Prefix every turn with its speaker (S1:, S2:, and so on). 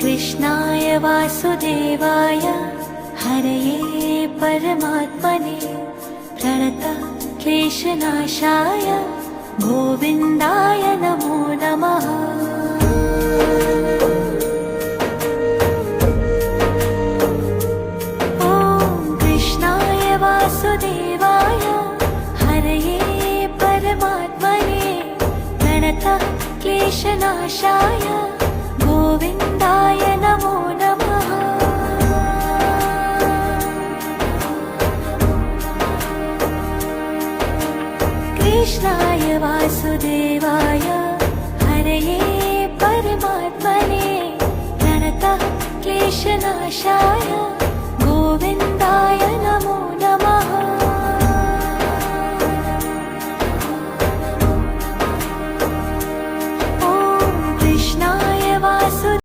S1: कृष्णाय वासुदेवाय हरये परमात्मने प्रणतः क्लेशनाशाय गोविन्दाय नमो नमः। वासुदेवाय हरये परमात्मने प्रणतः क्लेशनाशाय गोविन्दाय नमो नमः। कृष्णाय वासुदेवाय हरये परमात्मने प्रणतः क्लेशनाशाय